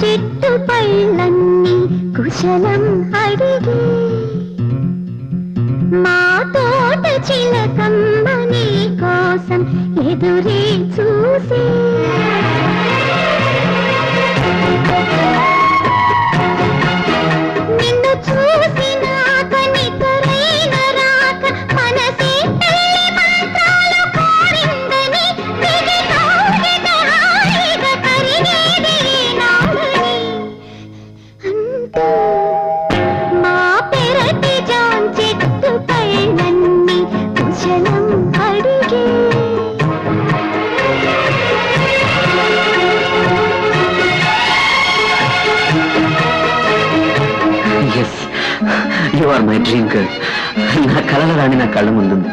చెట్టు పళ్ళన్నీ కుశలం అడిగి మా తోట చిలకమ్మ నీ కోసం ఎదురే చూసే నిన్ను చూసినాక నిద్రైన రాక మనసే పెళ్లి మంత్రాలు కోరిందని దిగి తోగిట హాయిగా కరిగేది నామని అంటూ మా పెరటి జాన్ చెట్టు పైనన్ని కుశలం అడిగే yes you are my dream girl. నా కలల రాణి నా కళ్ళ ముందుంది.